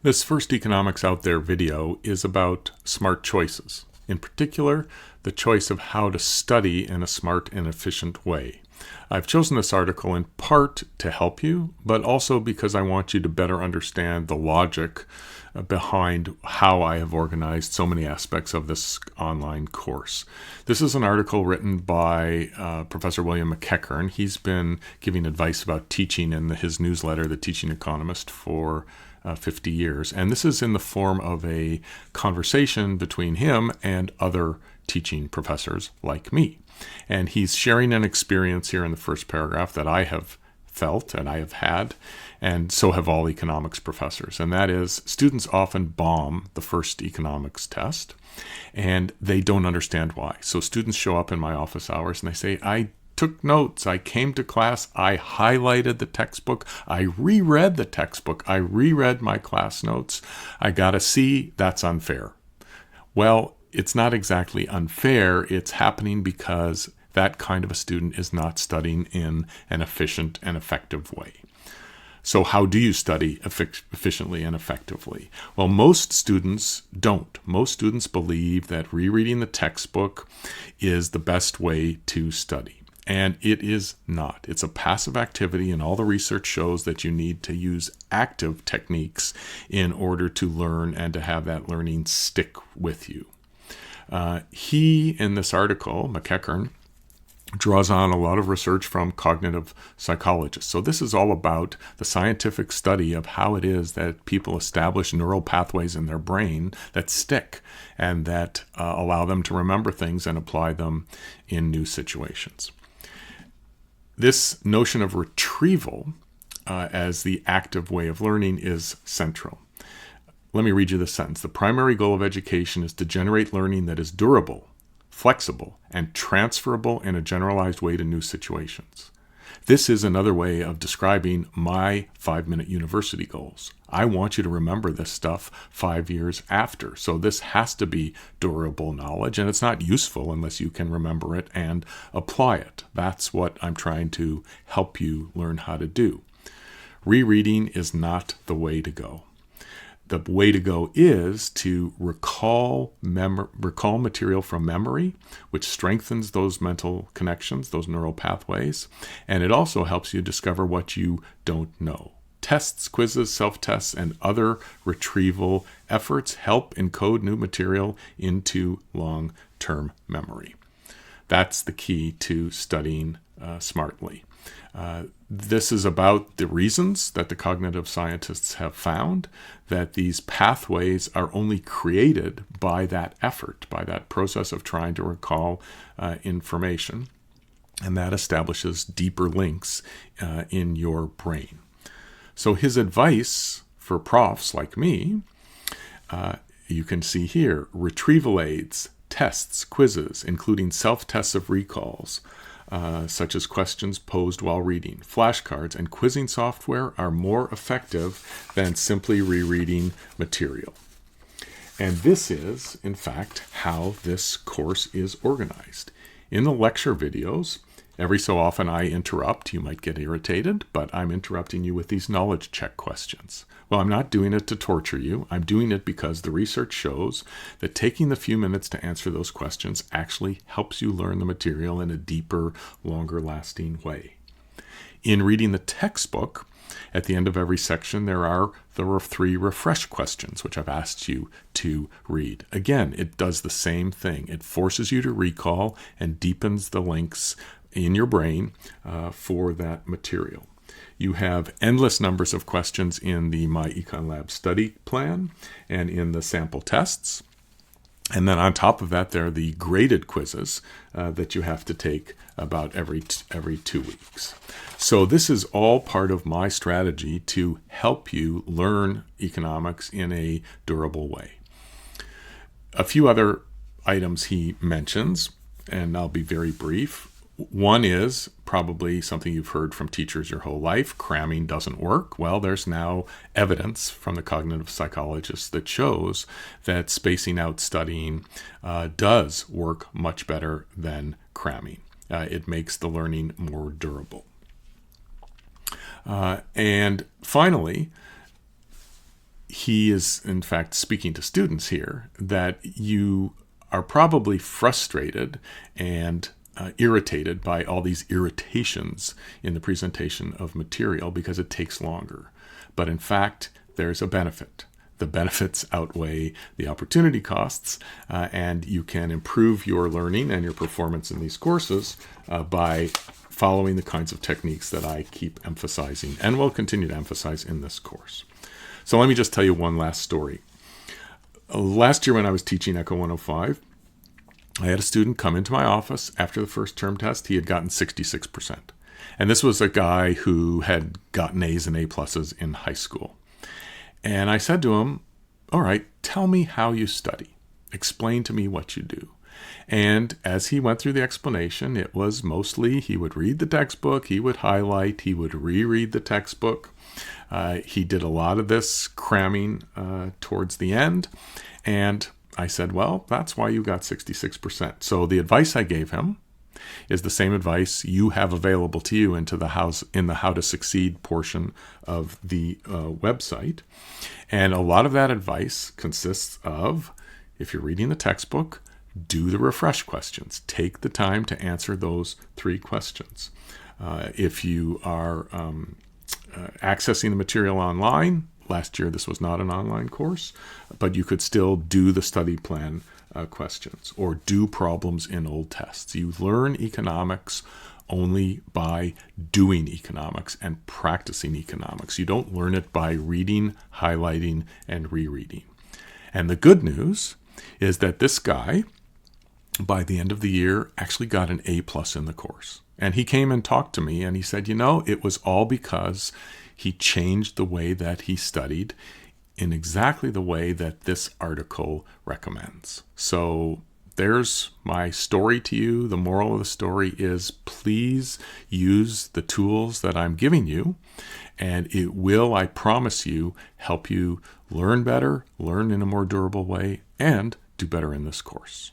This first Economics Out There video is about smart choices. In particular, the choice of how to study in a smart and efficient way. I've chosen this article in part to help you, but also because I want you to better understand the logic behind how I have organized so many aspects of this online course. This is an article written by Professor William McEachern. He's been giving advice about teaching in his newsletter, The Teaching Economist, for 50 years. And this is in the form of a conversation between him and other teaching professors like me. And he's sharing an experience here in the first paragraph that I have felt and I have had, and so have all economics professors. And that is, students often bomb the first economics test, and they don't understand why. So students show up in my office hours and they say, I took notes, I came to class, I highlighted the textbook, I reread the textbook, I reread my class notes, I got a C, that's unfair. Well, it's not exactly unfair, it's happening because that kind of a student is not studying in an efficient and effective way. So how do you study efficiently and effectively? Well, most students don't. Most students believe that rereading the textbook is the best way to study. And it is not. It's a passive activity, and all the research shows that you need to use active techniques in order to learn and to have that learning stick with you. He, in this article, McEachern, draws on a lot of research from cognitive psychologists. So this is all about the scientific study of how it is that people establish neural pathways in their brain that stick and that allow them to remember things and apply them in new situations. This notion of retrieval as the active way of learning is central. Let me read you this sentence. The primary goal of education is to generate learning that is durable, flexible, and transferable in a generalized way to new situations. This is another way of describing my 5-minute university goals. I want you to remember this stuff 5 years after. So this has to be durable knowledge, and it's not useful unless you can remember it and apply it. That's what I'm trying to help you learn how to do. Rereading is not the way to go. The way to go is to recall material from memory, which strengthens those mental connections, those neural pathways, and it also helps you discover what you don't know. Tests, quizzes, self-tests, and other retrieval efforts help encode new material into long-term memory. That's the key to studying smartly. This is about the reasons that the cognitive scientists have found that these pathways are only created by that effort, by that process of trying to recall information, and that establishes deeper links in your brain. So his advice for profs like me, you can see here, retrieval aids, tests, quizzes, including self-tests of recalls, such as questions posed while reading. Flashcards and quizzing software are more effective than simply rereading material. And this is, in fact, how this course is organized. In the lecture videos, every so often I interrupt. You might get irritated, but I'm interrupting you with these knowledge check questions. Well, I'm not doing it to torture you. I'm doing it because the research shows that taking the few minutes to answer those questions actually helps you learn the material in a deeper, longer-lasting way. In reading the textbook, at the end of every section, there are 3 refresh questions, which I've asked you to read. Again, it does the same thing. It forces you to recall and deepens the links in your brain for that material. You have endless numbers of questions in the My Econ Lab study plan and in the sample tests. And then on top of that, there are the graded quizzes that you have to take about every 2 weeks. So this is all part of my strategy to help you learn economics in a durable way. A few other items he mentions, and I'll be very brief. One is probably something you've heard from teachers your whole life. Cramming doesn't work. Well, there's now evidence from the cognitive psychologists that shows that spacing out studying does work much better than cramming. It makes the learning more durable. And finally, he is, in fact, speaking to students here, that you are probably frustrated and irritated by all these irritations in the presentation of material because it takes longer. But in fact, there's a benefit. The benefits outweigh the opportunity costs, and you can improve your learning and your performance in these courses by following the kinds of techniques that I keep emphasizing and will continue to emphasize in this course. So let me just tell you one last story. Last year when I was teaching Echo 105, I had a student come into my office after the first term test. He had gotten 66%. And this was a guy who had gotten A's and A pluses in high school. And I said to him, all right, tell me how you study. Explain to me what you do. And as he went through the explanation, it was mostly he would read the textbook, he would highlight, he would reread the textbook. He did a lot of this cramming towards the end. And I said, well, that's why you got 66%. So the advice I gave him is the same advice you have available to you in the How to Succeed portion of the website. And a lot of that advice consists of, if you're reading the textbook, do the refresh questions. Take the time to answer those 3 questions. If you are accessing the material online, last year this was not an online course, but you could still do the study plan questions or do problems in old tests. You learn economics only by doing economics and practicing economics. You don't learn it by reading, highlighting, and rereading. And the good news is that this guy, by the end of the year, actually got an A+ in the course. And he came and talked to me and he said, it was all because he changed the way that he studied in exactly the way that this article recommends. So there's my story to you. The moral of the story is please use the tools that I'm giving you, and it will, I promise you, help you learn better, learn in a more durable way, and do better in this course.